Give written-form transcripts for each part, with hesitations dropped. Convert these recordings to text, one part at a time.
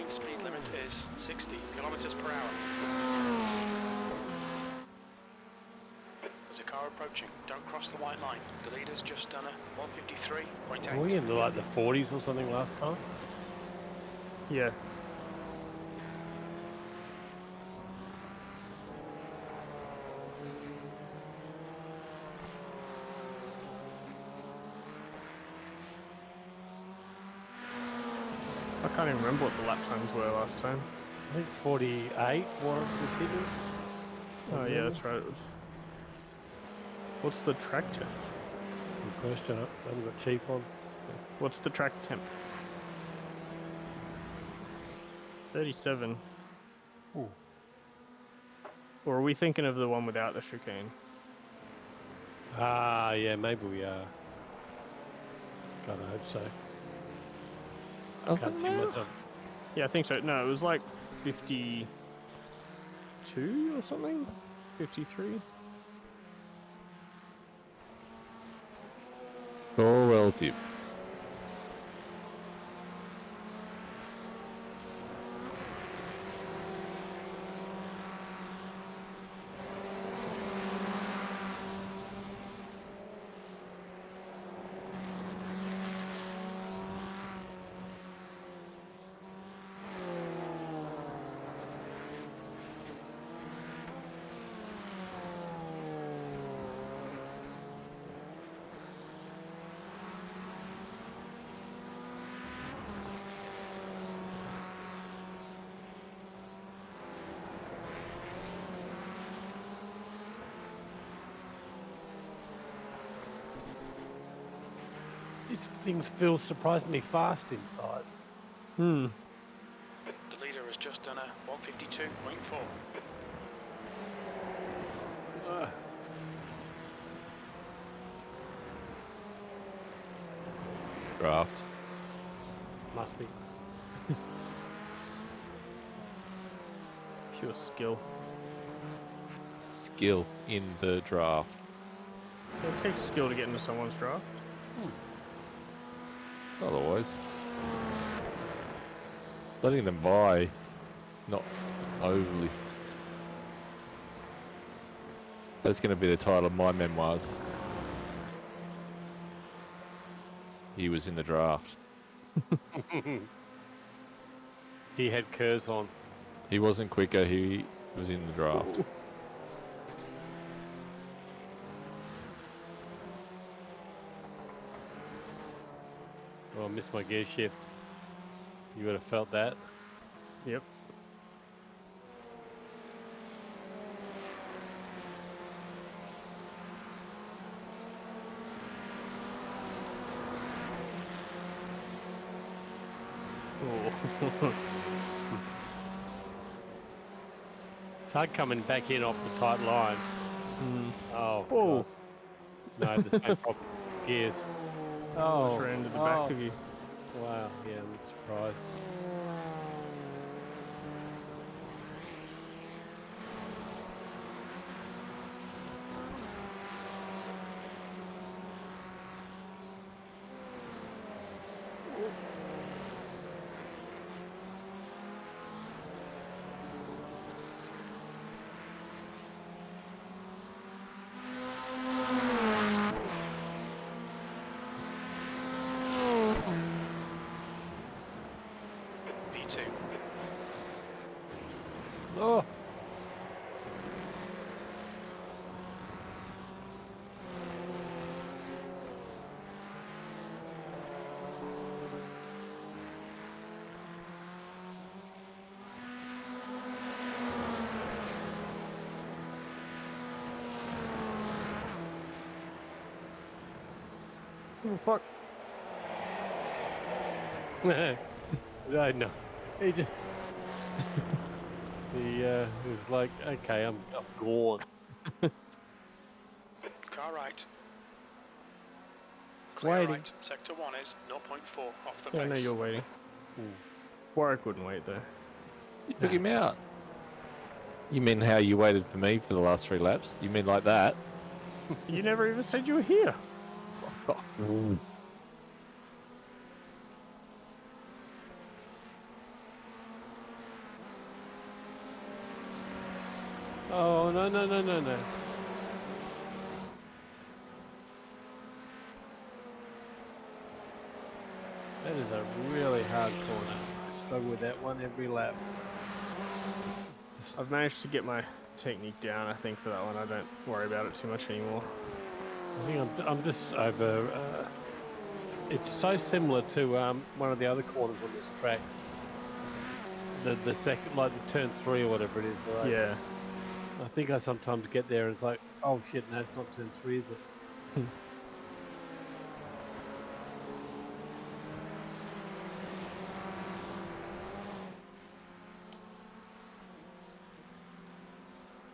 main speed limit is 60 kilometers per hour. There's a car approaching. Don't cross the white line. The leader's just done a 153.8. Were we into like the 40s or something last time? Yeah. I can't even remember what the lap times were last time. I think 48 was hidden. Oh yeah, that's right. It was. What's the track temp? Good question. I haven't got Chief on. What's the track temp? 37. Ooh. Or are we thinking of the one without the chicane? Ah, yeah, maybe we are. God, I hope so. I can't see myself. Yeah, I think so. No, it was like 52 or something? 53? All relative. These things feel surprisingly fast inside. Hmm. The leader has just done a 152.4. Draft. Must be. Pure skill. Skill in the draft. It takes skill to get into someone's draft. Otherwise, letting them buy, not overly. That's going to be the title of my memoirs. He was in the draft. He had curves on. He wasn't quicker, he was in the draft. Oh, I missed my gear shift. You would have felt that. Yep. Oh. It's hard coming back in off the tight line. Oh, Oh. God. No, the same problem. Gears. Oh, Just ran into the back of you. Wow, yeah, I'm surprised. B2. Oh! Oh, fuck. I know. He just... he was like, okay, I'm gone. Car right. Clear Waiting. right. Sector 1 is 0.4 off the Yeah, I know base. you're waiting. Warwick wouldn't wait though. You took him out. You mean how you waited for me for the last 3 laps? You mean like that? You never even said you were here. Oh, no, no, no, no, no. That is a really hard corner. I struggle with that one every lap. I've managed to get my technique down, I think, for that one. I don't worry about it too much anymore. I think I'm just over. It's so similar to one of the other corners on this track. The second, like the turn 3 or whatever it is. Right? Yeah. I think I sometimes get there and it's like, oh shit, no, it's not turn 3, is it?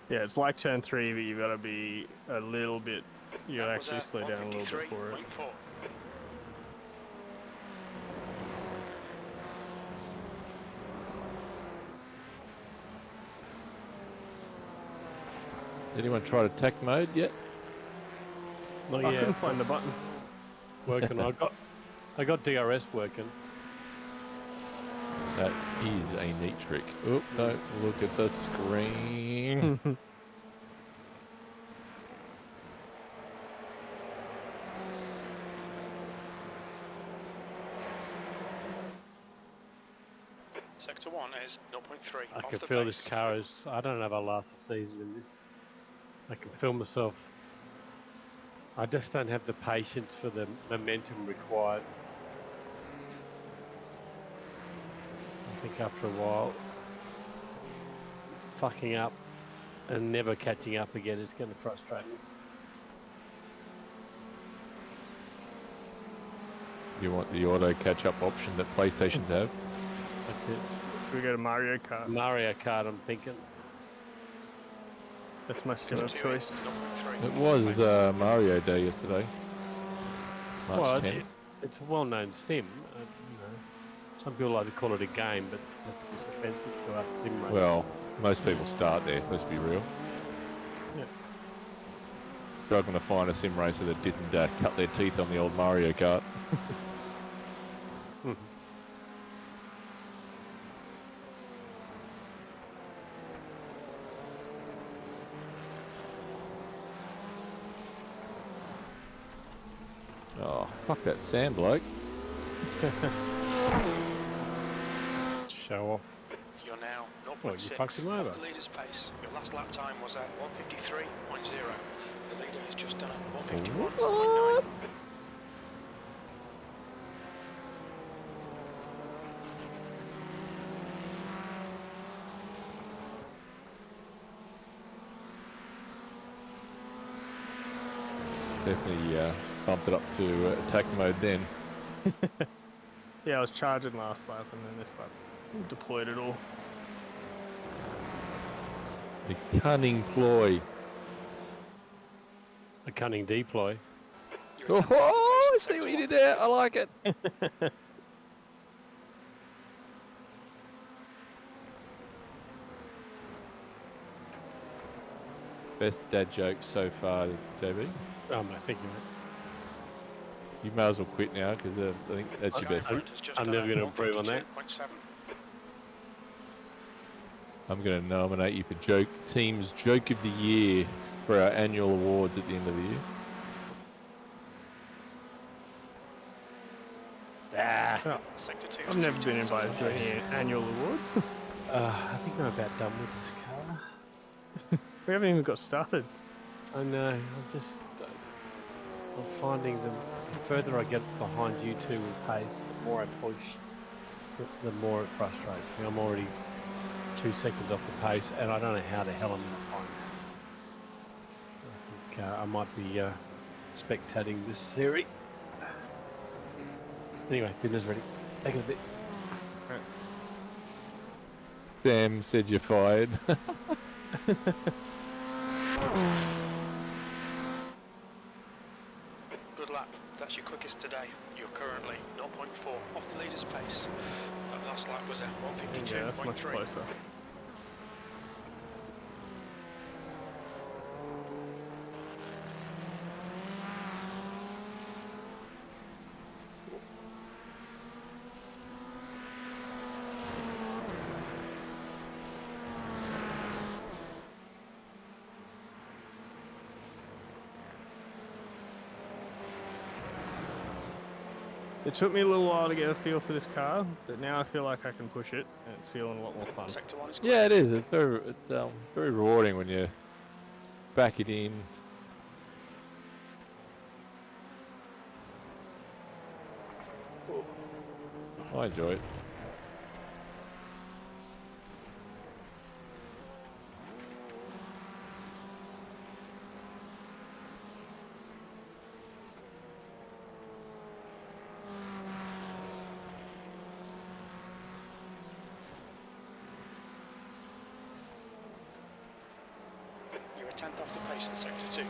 Yeah, it's like turn 3, but you've got to be a little bit. You got to actually slow down a little bit for it. 153.4. Anyone tried attack mode yet? Not I yet. couldn't find the button. Working. I got DRS working. That is a neat trick. Oh, no, look at the screen. Sector 1 is 0.3. I off can the feel base. this car is. I don't know if I'll last a season in this. I can feel myself. I just don't have the patience for the momentum required. I think after a while, fucking up and never catching up again is going to frustrate me. You want the auto catch-up option that PlayStations have? That's it. Should we go to Mario Kart? Mario Kart, I'm thinking. That's my sim of Sector 2 is choice. 0.3. It was Base. Mario Day yesterday. March Well, 10th. it's a well-known sim. You know, some people like to call it a game, but that's just offensive to us sim racers. Well, most people start there, let's be real. Yeah. Struggling to find a sim racer that didn't cut their teeth on the old Mario Kart. Mhm. Oh, fuck that Sam bloke. Show off. You're now Well, you 0.6 fucked him over. off the leader's pace. Your last lap time was at 153.0. The leader has just done a 151.9. Definitely bumped it up to attack mode then. Yeah, I was charging last lap, and then this lap deployed it all. The cunning ploy. A cunning deploy. You're in Oh, I sector see what 1. you did there. I like it. Best dad joke so far, JB. I think You may as well quit now because I think that's your best. I'm never gonna improve on that. 152.7. I'm going to nominate you for Team's Joke of the Year for our annual awards at the end of the year. Sector 2 I've is never 2 been tenths off invited the to base. any annual awards. I think I'm about done with this car. We haven't even got started. I know. I'm finding the further I get behind you two with pace, the more I push, the more it frustrates me. I'm already 2 seconds off the pace, and I don't know how the hell I'm going to find that. I think I might be spectating this series. Anyway, dinner's ready. Take it a bit. Sam said you're fired. Good lap. That's your quickest today. You're currently 0.4 off the leader's pace. That last lap was at Yeah, that's much 152.3. closer. It took me a little while to get a feel for this car, but now I feel like I can push it, and it's feeling a lot more fun. Sector 1 is clear. Yeah, it is. It's very rewarding when you back it in. I enjoy it. You're a tenth off the pace in sector 2.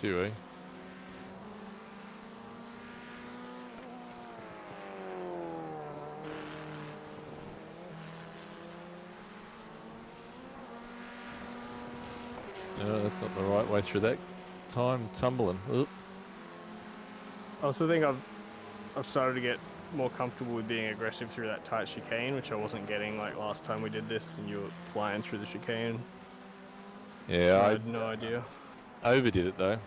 2, eh? No, that's not the right way through that time tumbling. Oop. I also think I've started to get more comfortable with being aggressive through that tight chicane, which I wasn't getting like last time we did this, and you were flying through the chicane. Yeah, I I had no idea. overdid it though.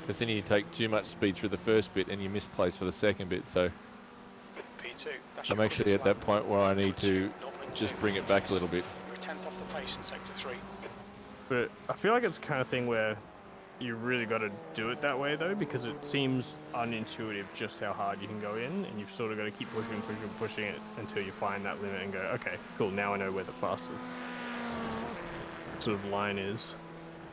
Because then you take too much speed through the first bit and you misplace for the second bit, so P2. That's I'm your actually quickest at that lap. point where I need to 0.2. just bring it back a little bit. You're a tenth off the pace in sector 3. But I feel like it's the kind of thing where you really got to do it that way though, because it seems unintuitive just how hard you can go in, and you've sort of got to keep pushing it until you find that limit and go, okay, cool, now I know where the fastest sort of line is.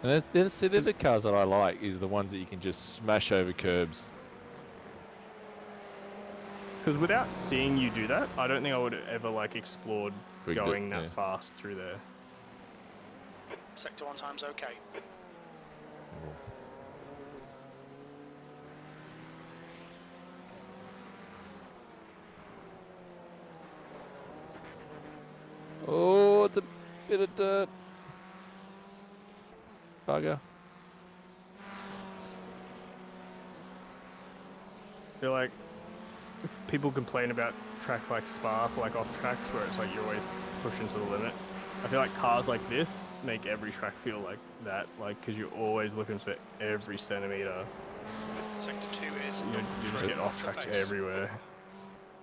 And there's the cars that I like is the ones that you can just smash over curbs. Because without seeing you do that, I don't think I would have ever like explored Rigged it, going that yeah. fast through there. Sector 1 time's okay. Oh, it's a bit of dirt. Bugger. I feel like people complain about tracks like Spa for like off tracks where it's like you're always pushing to the limit. I feel like cars like this make every track feel like that, like because you're always looking for every centimeter. Sector 2 is You just get off tracks everywhere.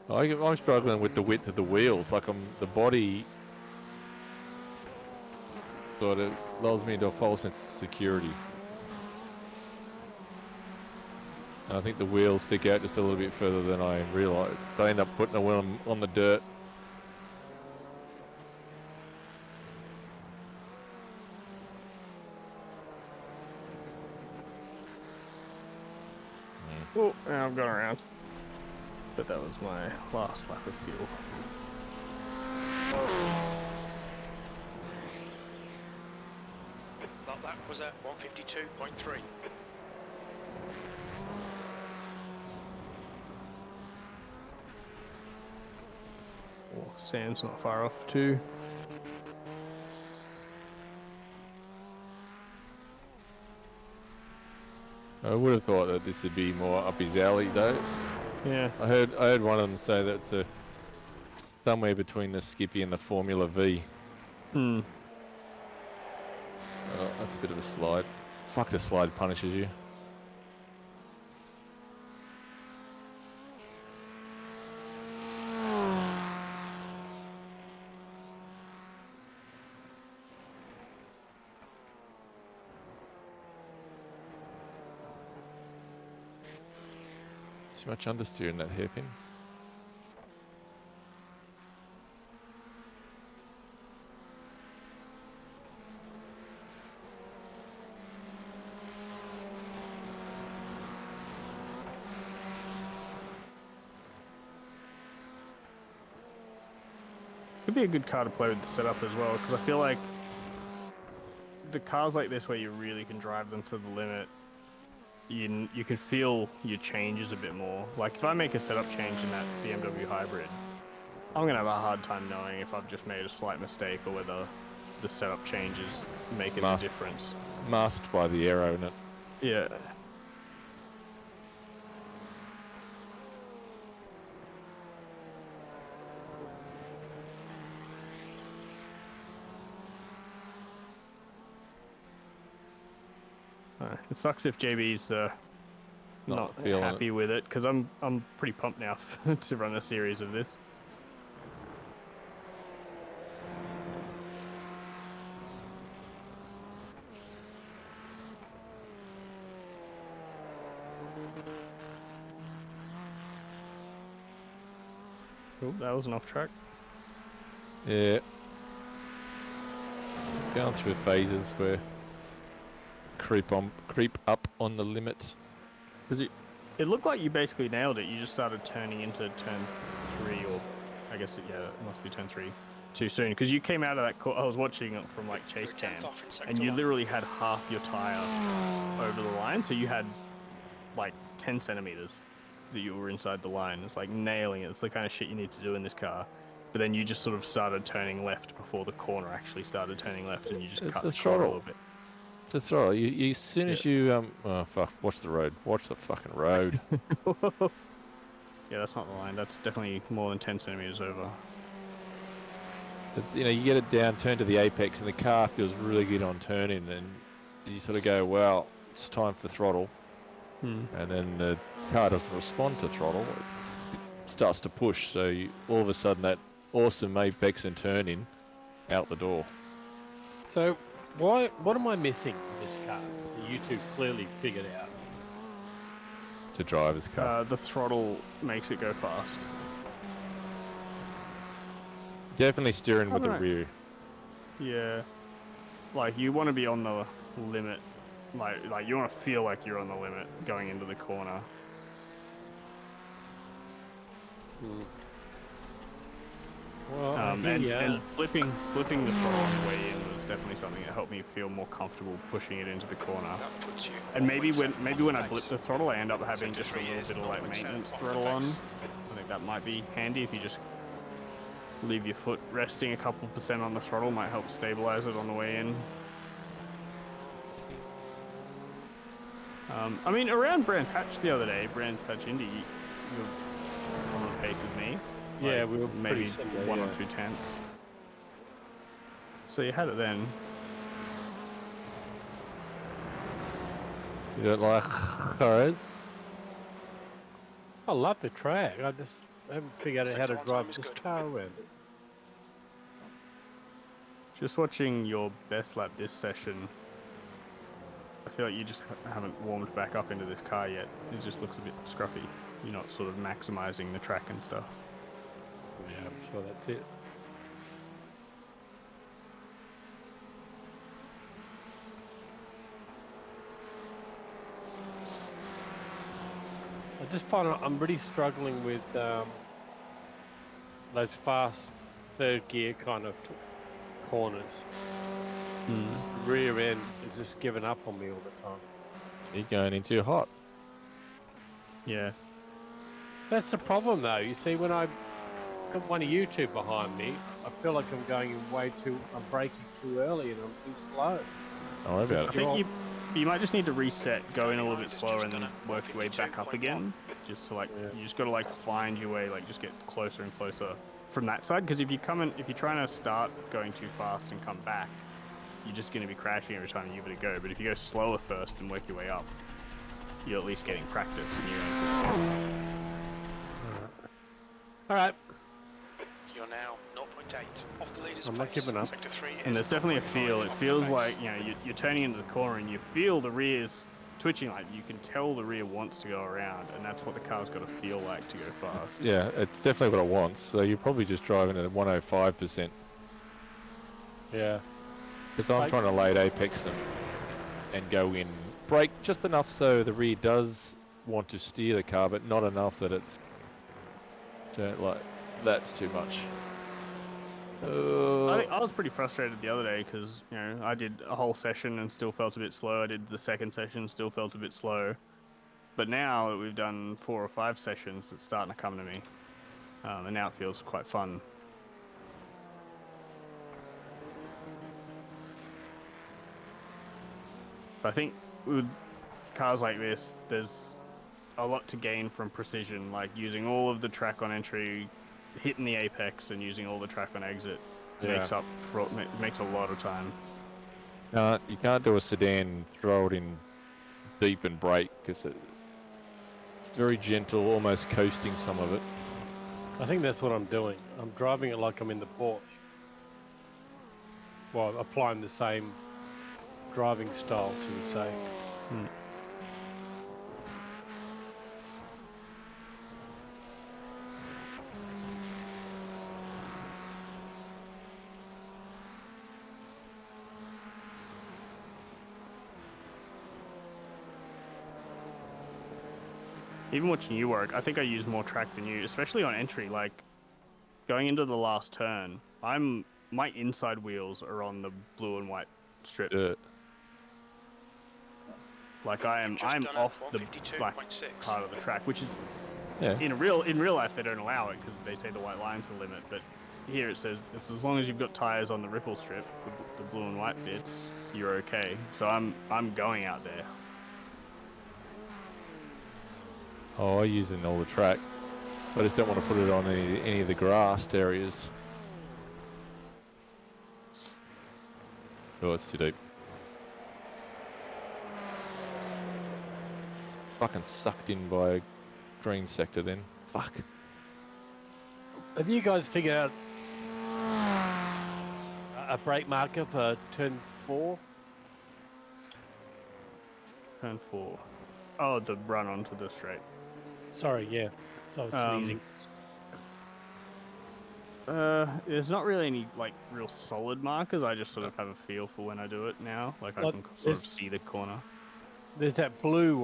I'm struggling with the width of the wheels. Like the body sort of lulls me into a false sense of security. And I think the wheels stick out just a little bit further than I realised. So I end up putting a wheel on the dirt. Oh, now I've gone around. But that was my last lap of fuel. That was at 152.3. Oh, Sam's not far off too. I would have thought that this would be more up his alley though. Yeah. I heard one of them say that it's somewhere between the Skippy and the Formula V. Hmm. Oh, that's a bit of a slide. Fuck, the slide punishes you. Too much understeer in that hairpin. Could be a good car to play with the setup as well, because I feel like the cars like this where you really can drive them to the limit, you can feel your changes a bit more. Like if I make a setup change in that BMW hybrid, I'm gonna have a hard time knowing if I've just made a slight mistake or whether the setup changes make any difference. Masked by the aero, isn't it? Yeah. it sucks if JB's not feeling happy with it, because I'm pretty pumped now to run a series of this. Oh, that was an off track. Yeah. Going through phases where creep up on the limit. Because it looked like you basically nailed it. You just started turning into turn 3, or I guess it must be turn 3 too soon. Because you came out of that. I was watching it from like chase cam, and you literally had half your tire over the line. So you had like 10 centimeters that you were inside the line. It's like nailing it. It's the kind of shit you need to do in this car. But then you just sort of started turning left before the corner actually started turning left, and you just cut the throttle a little bit. It's a throttle. You as soon as you oh fuck, watch the road. Watch the fucking road. Yeah, that's not the line. That's definitely more than 10 centimeters over. It's, you get it down, turn to the apex, and the car feels really good on turning, and you sort of go, well, it's time for throttle. And then the car doesn't respond to throttle. It starts to push, so all of a sudden that awesome apex and turn-in out the door. So, what am I missing in this car that you two clearly figured out? To driver's car. The throttle makes it go fast. Definitely steering with the rear. Yeah. Like, you want to be on the limit. Like you want to feel like you're on the limit going into the corner. Well, and flipping the throttle on the way in was definitely something that helped me feel more comfortable pushing it into the corner. And maybe when I blip the throttle, I end up having just a little bit of like maintenance throttle on. I think that might be handy if you just leave your foot resting a couple % on the throttle, might help stabilize it on the way in. I mean, around Brands Hatch the other day, Brands Hatch Indy, you were on the pace with me. Yeah, like we were maybe similar, 1 or 2 tenths. So you had it then. You don't like Jurez? I love the track. I just haven't figured out how to drive this car around it. Just watching your best lap this session, I feel like you just haven't warmed back up into this car yet. It just looks a bit scruffy. You're not sort of maximizing the track and stuff. Yeah, I'm sure that's it. I just find I'm really struggling with those fast third gear kind of corners. The rear end is just giving up on me all the time. You're going in too hot. Yeah. That's the problem though. You see, when I got one of you two behind me, I feel like I'm going in I'm braking too early and I'm too slow. Don't worry about I think you might just need to reset, go in a little bit slower, and then work your way back up again. Just to you just got to find your way, just get closer and closer from that side. Because if you're trying to start going too fast and come back, you're just going to be crashing every time you give it a go. But if you go slower first and work your way up, you're at least getting practice. All right. You're now 0.8 off the leader's I'm not giving up. Sector 3 And there's definitely a feel. It feels like you're turning into the corner and you feel the rear's twitching. Like you can tell the rear wants to go around, and that's what the car's got to feel like to go fast. Yeah, it's definitely what it wants. So you're probably just driving at 105%. Yeah. Because I'm trying to late apex and go in, brake just enough so the rear does want to steer the car, but not enough that it's that's too much. I was pretty frustrated the other day because I did a whole session and still felt a bit slow. I did the second session, still felt a bit slow. But now that we've done 4 or 5 sessions, it's starting to come to me, and now it feels quite fun. But I think with cars like this, there's a lot to gain from precision, like using all of the track on entry, hitting the apex, and using all the track on exit. Makes a lot of time. You can't do a sedan, throw it in deep and brake because it's very gentle, almost coasting some of it. I think that's what I'm doing. I'm driving it like I'm in the Porsche. Well, applying the same driving style, should we say. Even watching you work, I think I use more track than you, especially on entry. Like going into the last turn, my inside wheels are on the blue and white strip. Like I'm off the black part of the track, which is in real life they don't allow it because they say the white line's the limit. But here it says it's as long as you've got tires on the ripple strip, the blue and white bits, you're okay. So I'm going out there. Oh, I use it in all the track. I just don't want to put it on any of the grassed areas. Oh, it's too deep. Fucking sucked in by a green sector then. Fuck. Have you guys figured out a brake marker for turn 4? Turn 4. Oh, the run onto the straight. Sorry, yeah. So I was sneezing. There's not really any like real solid markers. I just sort of have a feel for when I do it now. Like I can sort of see the corner. There's that blue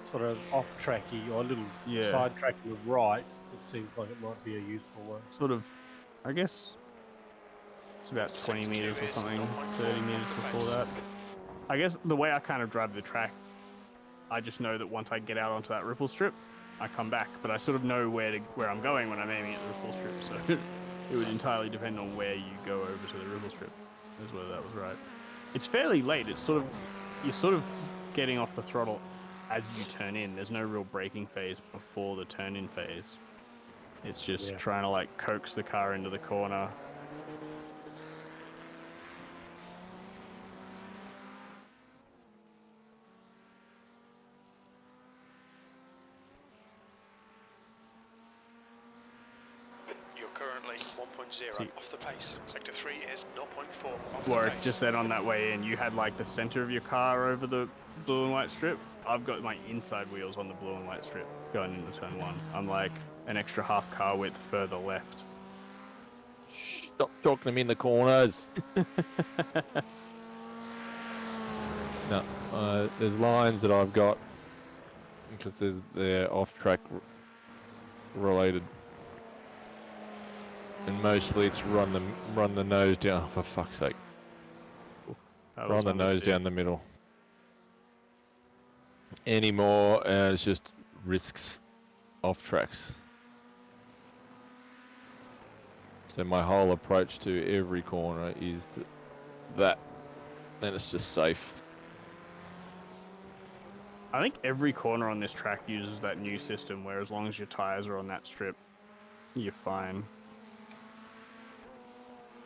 sort of off-tracky or little side track to the right. It seems like it might be a useful one. Sort of, I guess it's about 20 meters or something, 30 meters before that. I guess the way I kind of drive the track, I just know that once I get out onto that ripple strip, I come back, but I sort of know where I'm going when I'm aiming at the ripple strip, so it would entirely depend on where you go over to the ripple strip, is whether that was right. It's fairly late. It's sort of, you're sort of getting off the throttle as you turn in. There's no real braking phase before the turn-in phase. It's just trying to like coax the car into the corner. Currently 1.0 off the pace. Sector 3 is 0.4 off the Warwick, pace. just then on that way in, you had like the center of your car over the blue and white strip. I've got my inside wheels on the blue and white strip going into turn 1. I'm like an extra half car width further left. Stop talking to me in the corners. No, there's lines that I've got because they're off-track related. And mostly it's run the nose down. Oh, for fuck's sake! Run the nose down the middle. Anymore, it's just risks off tracks. So my whole approach to every corner is that, and it's just safe. I think every corner on this track uses that new system where as long as your tires are on that strip, you're fine.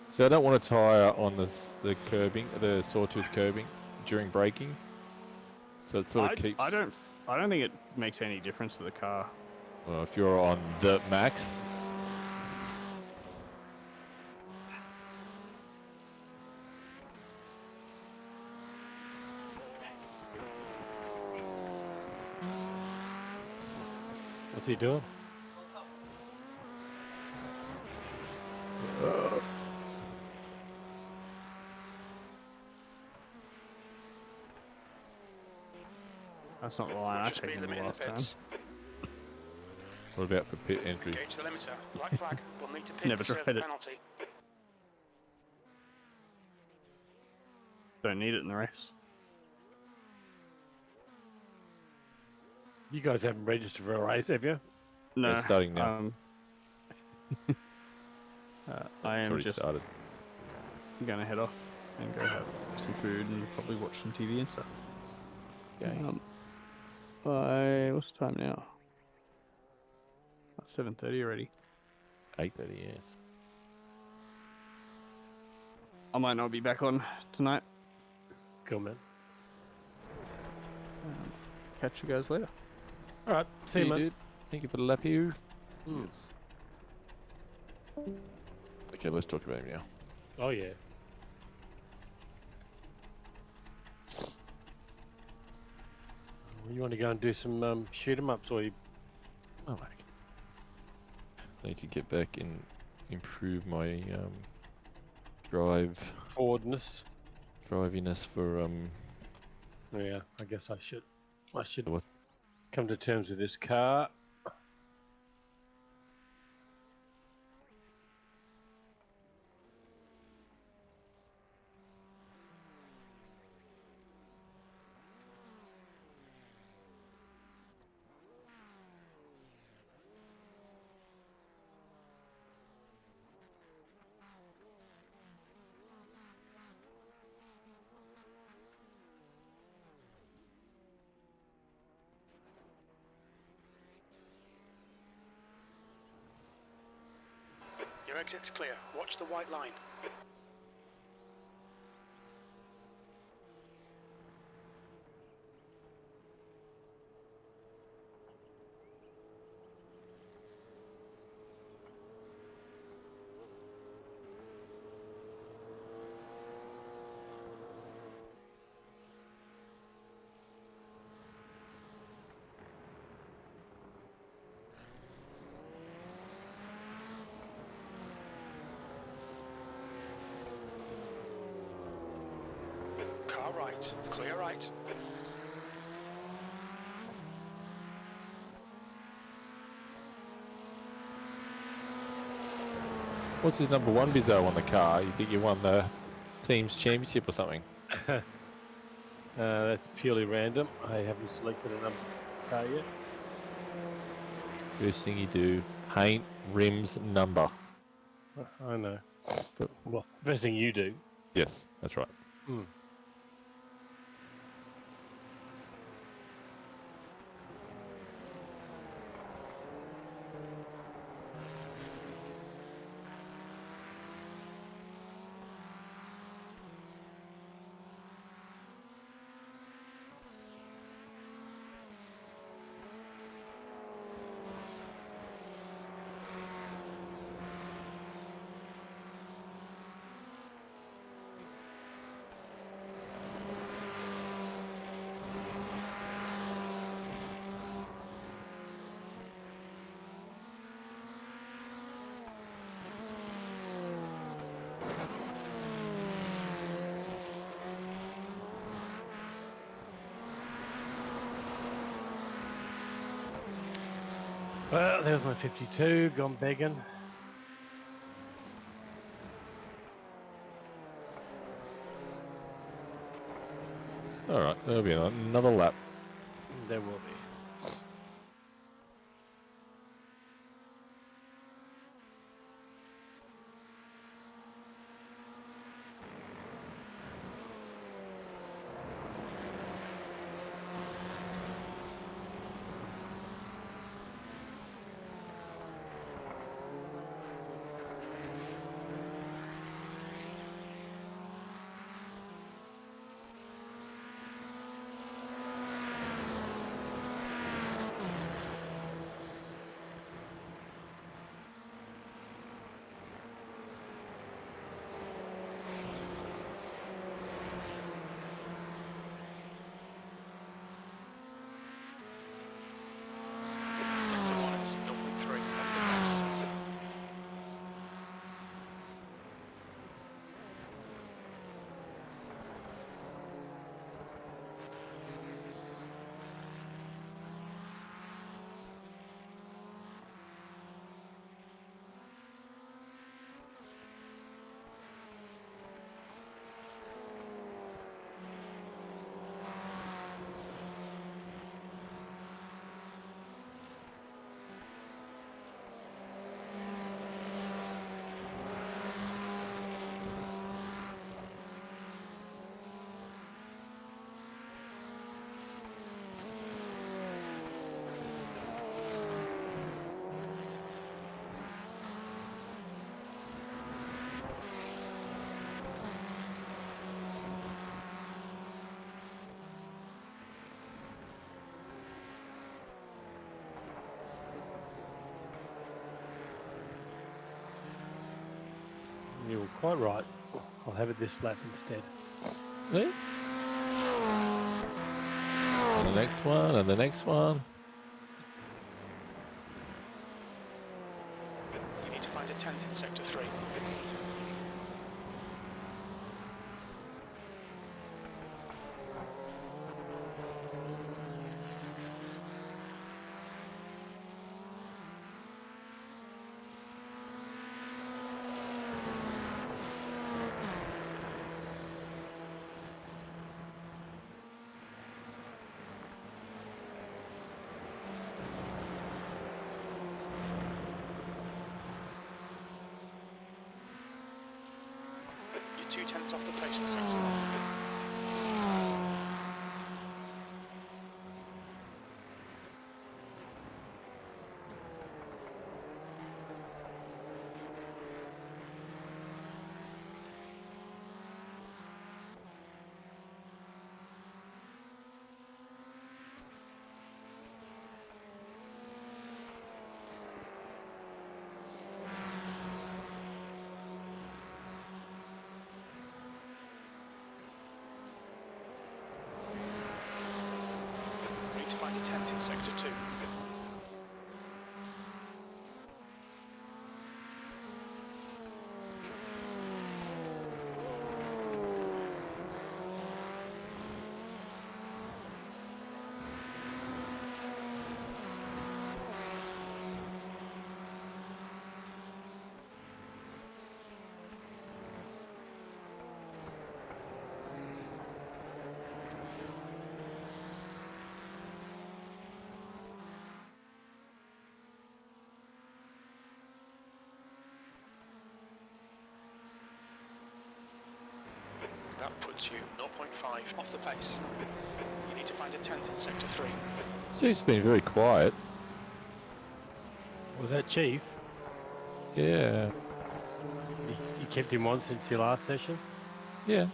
So I don't want a tyre on the curbing, the sawtooth curbing during braking. So it sort of keeps. I don't think it makes any difference to the car. Well, if you're on the max. What's he doing? That's not the line I checked in the last time. What about for pit entry? Gauge the limiter. Black flag. We'll need to pit Never to serve tried the it. penalty. Don't need it in the race. You guys haven't registered for a race, have you? No. Yeah, starting now. I am already just started. gonna head off and go have some food and probably watch some TV and stuff. Okay. What's the time now? It's 7:30 already. 8:30, yes. I might not be back on tonight. Cool, man. Catch you guys later. All right, see you, mate. dude. Thank you for the lap here. Yes. Okay, let's talk about him now. Oh yeah. You want to go and do some shoot 'em ups, or you? Oh, okay. I need to get back and improve my Forwardness. driviness for Yeah, I guess I should. I should what's come to terms with this car. Your exit's clear. Watch the white line. Car right. Clear right. what's his number one bizzo on the car? You think you won the team's championship or something? That's purely random. I haven't selected a number car yet. First thing you do, paint rims number. I know. But- Well, first thing you do. Yes, that's right. Hmm. Well, there's my 52, gone begging. All right, there'll be another lap. There will be. You were quite right. I'll have it this lap instead. See? And the next one, and the next one. You need to find a 10th in sector 3. You're 2/10 off the pace in sector 1. You need to find a 10th in sector 2. That puts you 0.5 off the pace. You need to find a 10th in sector 3. Steve's been very quiet. Was that Chief? Yeah. You kept him on since your last session? Yeah.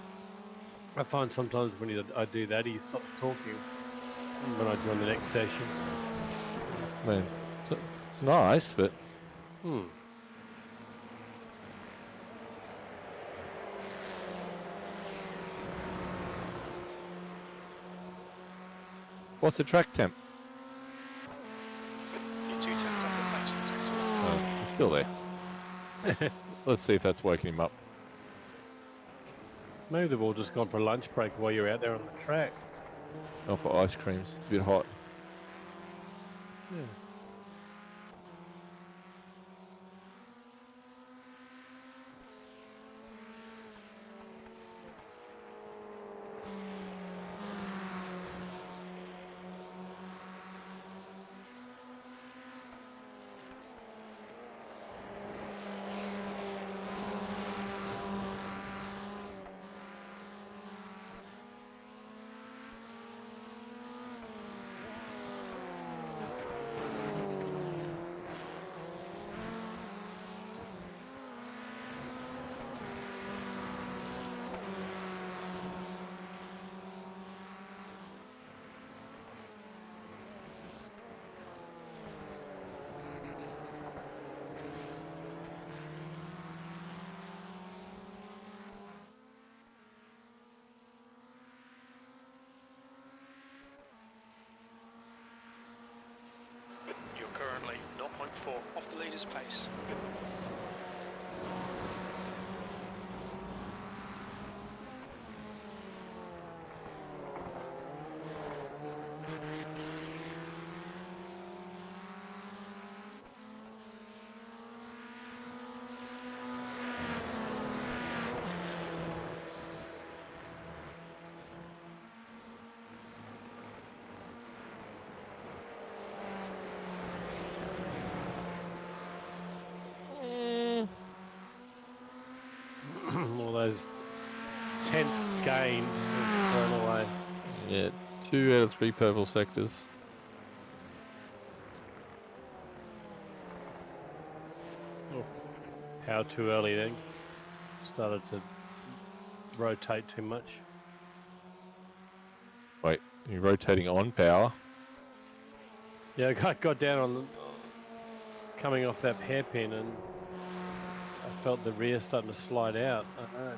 I find sometimes when I do that, he stops talking when I join the next session. I mean, it's nice, but Hmm. what's the track temp? You're 2/10 off the pace in sector 1. Oh, he's still there. Let's see if that's woken him up. Maybe they've all just gone for a lunch break while you're out there on the track. Oh, for ice creams. It's a bit hot. Yeah. You're currently 0.4 off the leader's pace. All those tenths gained thrown away. Yeah, 2 out of 3 purple sectors. Oh, how too early then? Started to rotate too much. Wait, you're rotating on power. Yeah, I got down on coming off that hairpin and I felt the rear starting to slide out. I know.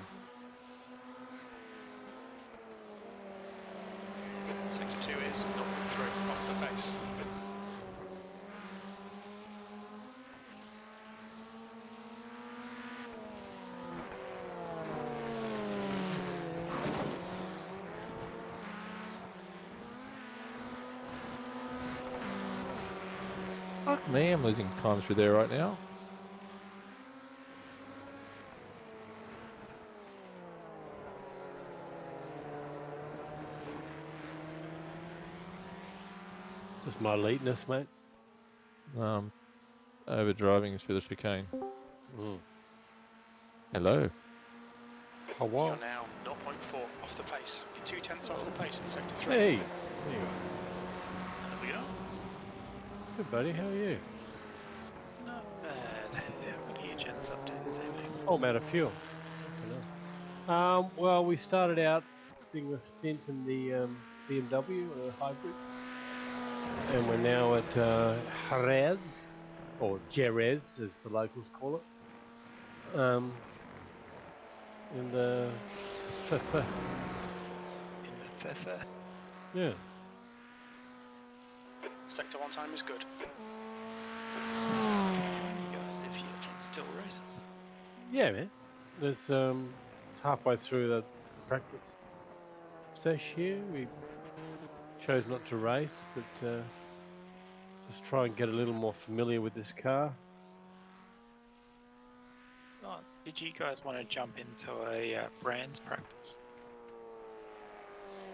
Sector 2 is 0.3 off the pace. Fuck me, I'm losing time through there right now. Just my lateness, mate. Over driving through the chicane. Mm. Hello. Oh, wow. You're now 0.4 off the pace. You're 2/10 off the pace in sector 3. Hey, there you are. How's it going? Good, buddy. How are you? Not bad. What are you gents up to this evening? Oh, I'm out of fuel. Well, we started out doing a stint in the BMW hybrid, and we're now at Jurez, or Jurez, as the locals call it. In the FF. In the Fefe? Yeah. Sector 1 time is good. You guys, if you're still racing. Yeah, man. There's it's halfway through the practice sesh here. We chose not to race, but just try and get a little more familiar with this car. Oh, did you guys want to jump into a brands practice?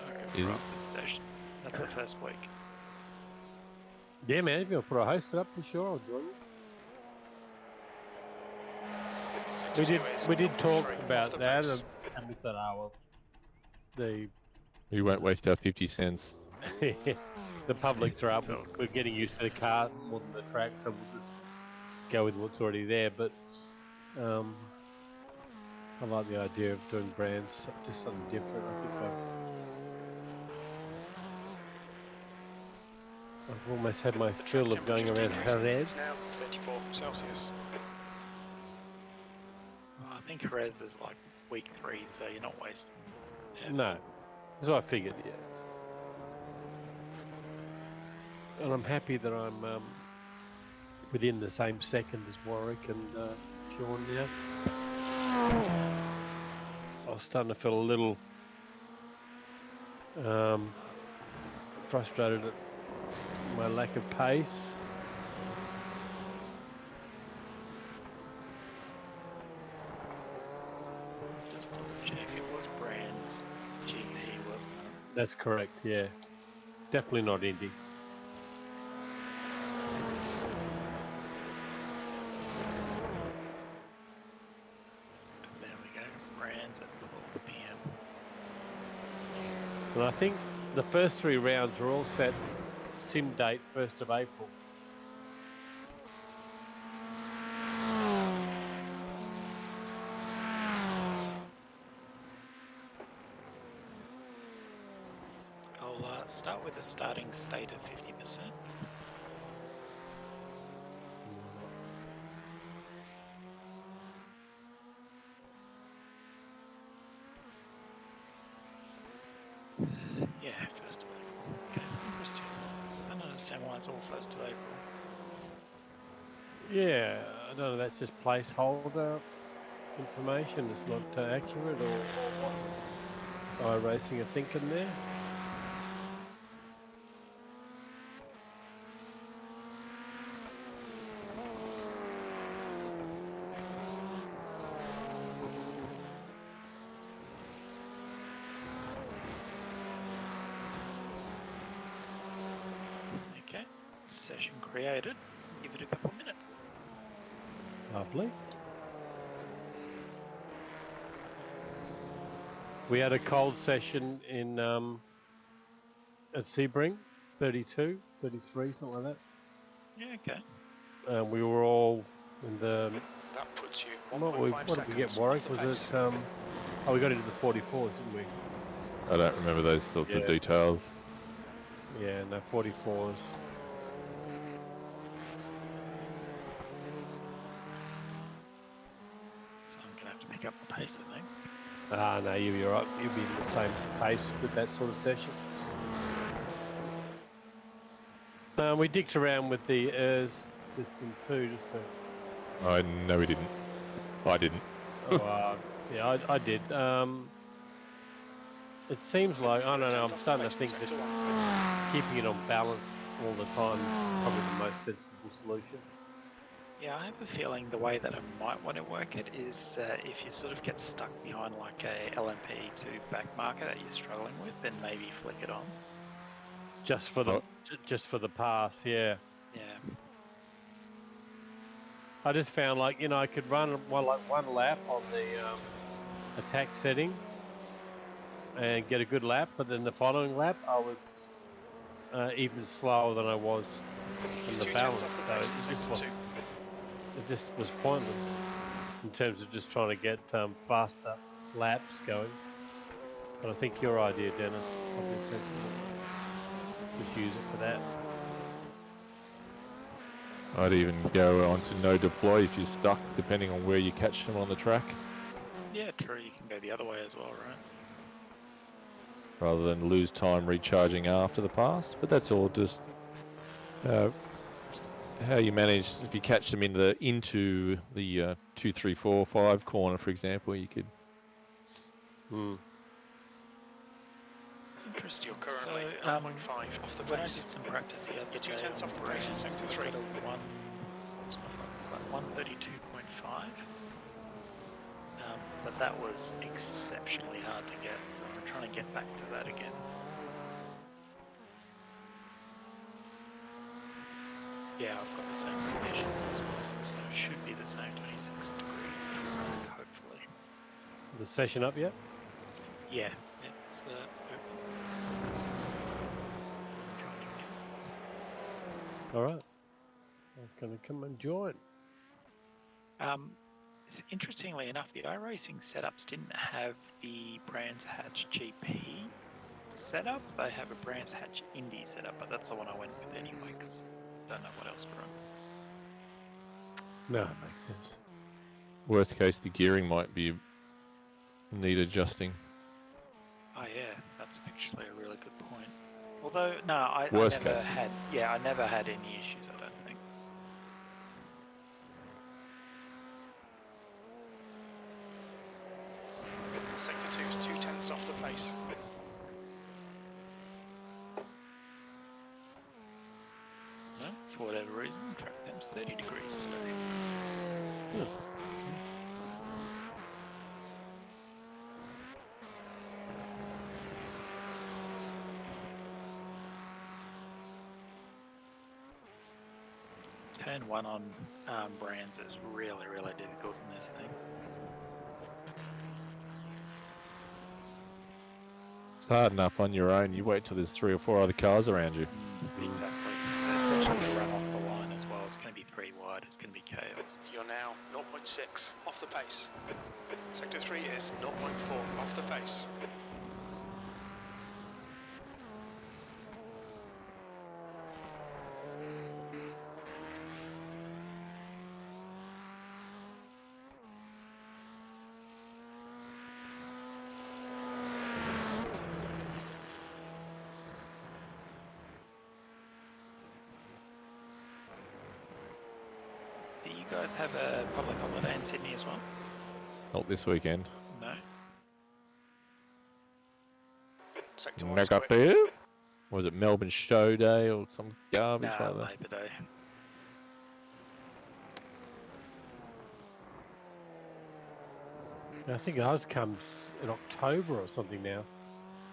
Okay, Is for it? this session. That's the first week. Yeah, man. If you want to put a host up, for sure, I'll join you. Sector 2 is We did 0.3 talk off about the that, pace. and we thought, oh well, the We won't waste our 50 cents. the publics are up. So- We're getting used to the car more than the track, so we'll just go with what's already there. But I like the idea of doing brands, just something different. I think I've almost had my fill of going around Jurez. It's now 34 Celsius. I think Jurez is like week 3, so you're not wasting. No, that's what I figured. Yeah, and I'm happy that I'm within the same second as Warwick and Sean now. I was starting to feel a little frustrated at my lack of pace. Just double check it was brands GP, wasn't it? That's correct. Yeah, definitely not Indy. There we go. Brands at 12 PM. And I think the first 3 rounds are all set sim date 1st of April. I'll start with a starting state of 50%. Yeah, 1st of April. Okay, interesting. I don't understand why it's all 1st of April. Yeah, I don't know. That's just placeholder information. It's not accurate, or what iRacing are thinking there. Okay, session created. Give it a couple of minutes. Lovely. We had a cold session in at Sebring, 32, 33, something like Yeah, okay. that. We were all in the. That puts you What 1.5 did we get, seconds Warwick? off the Was pace. it? Oh, we got into the 44s, didn't we? I don't remember those sorts of Yeah. details. Yeah, no, 44s. pace, I think. No, you'll be right. You'll be in the same pace with that sort of session. We dicked around with the ERS system too, just to. No, we didn't. I didn't. Yeah, I did. It seems like, I don't know, I'm starting to think that keeping it on balance all the time is probably the most sensible solution. Yeah, I have a feeling the way that I might want to work it is if you sort of get stuck behind like a LMP2 back marker that you're struggling with, then maybe flick it on. Just for the pass, yeah. Yeah. I just found like, I could run one lap on the attack setting and get a good lap, but then the following lap I was even slower than I was on the balance, so it just was pointless in terms of just trying to get faster laps going. But I think your idea, Dennis, is probably sensible. Just use it for that. I'd even go on to no deploy if you're stuck, depending on where you catch them on the track. Yeah, true. You can go the other way as well, right? Rather than lose time recharging after the pass. But that's all just how you manage. If you catch them into the 2, 3, 4, 5 corner, for example, you could. Interesting. You're currently 0.5 off the when I pace. did some practice the other You're 2 day tenths on off the pace in Brands, sector I 3. got a what's my fastest? Like 132.5. But that was exceptionally hard to get, so I'm trying to get back to that again. Yeah, I've got the same conditions as well, so it should be the same 26 degree Prac, hopefully. The session up yet? Yeah, it's open. All right. I'm going to come and join. Interestingly enough, the iRacing setups didn't have the Brands Hatch GP setup. They have a Brands Hatch Indy setup, but that's the one I went with anyway because I don't know what else to run. No, it makes sense. Worst case, the gearing might need adjusting. Oh yeah, that's actually a really good point. Although no, I Worst never case. I never had any issues. I don't think. Sector 2 is 2 tenths off the pace. No, for whatever reason, track them's 30 degrees today. Yeah. 1 on Brands is really, really difficult in this thing. It's hard enough on your own. You wait till there's 3 or 4 other cars around you. Exactly. Especially if you run off the line as well. It's going to be 3 wide. It's going to be chaos. You're now 0.6 off the pace. Sector 3 is 0.4 off the pace. Do you guys have a public holiday in Sydney as well? Not this weekend. No? Sector 1 Negative? Was it Melbourne Show Day or some garbage Nah, like that? Labor Day. I think ours comes in October or something now.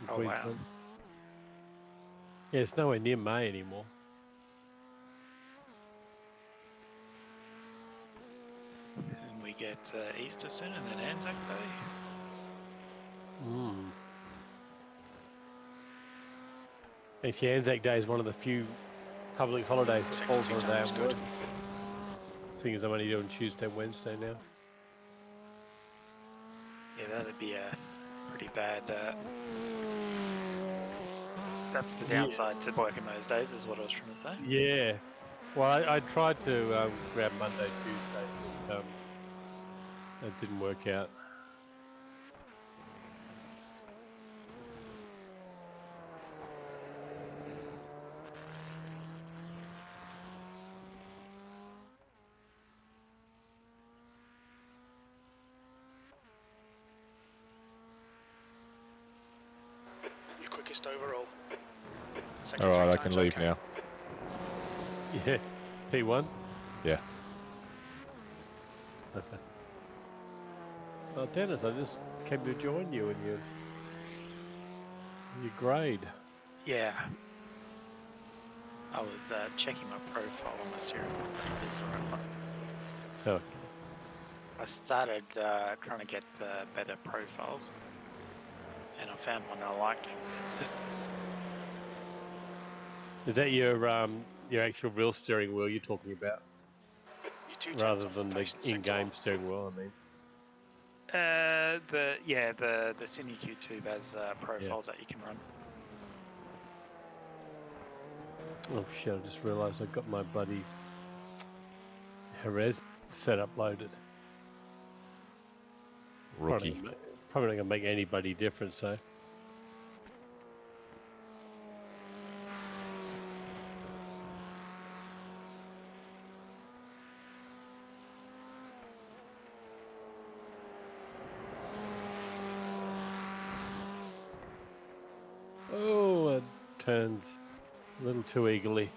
In Oh, Queensland. wow. Yeah, it's nowhere near May anymore. And we get Easter soon and then Anzac Day. Actually, Anzac Day is one of the few public holidays that falls on a day of work. Seeing as I'm only doing Tuesday, Wednesday now. Yeah, that'd be a pretty bad... that's the downside to working those days, is what I was trying to say. Yeah. Well, I tried to grab Monday, Tuesday, but it didn't work out. quickest overall. All right, I 63 can times leave okay. now. Yeah. P1. Yeah. Okay. Well, Dennis, I just came to join you in your grade. Yeah. I was checking my profile on my steering wheel, but it is the right one. Okay. I started trying to get better profiles, and I found one I liked. Is that your actual real steering wheel you're talking about, You're 2 tenths rather off the than the pace in sector in-game 1. steering wheel? I mean. The Cine Q2 has profiles that you can run. Oh shit! I just realised I got my bloody Jurez setup loaded. Rookie. Probably not gonna make any bloody difference, though. Oh, it turns a little too eagerly.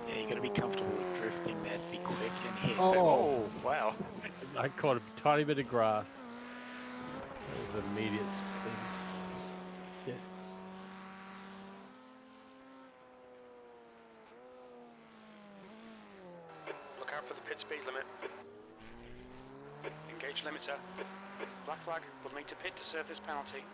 Yeah, you got to be comfortable with drifting there to be quick and hit. Oh. Oh wow! I caught a tiny bit of grass. That was an immediate spin. Shit. Look out for the pit speed limit. Engage limiter. Black flag will need to pit to serve this penalty.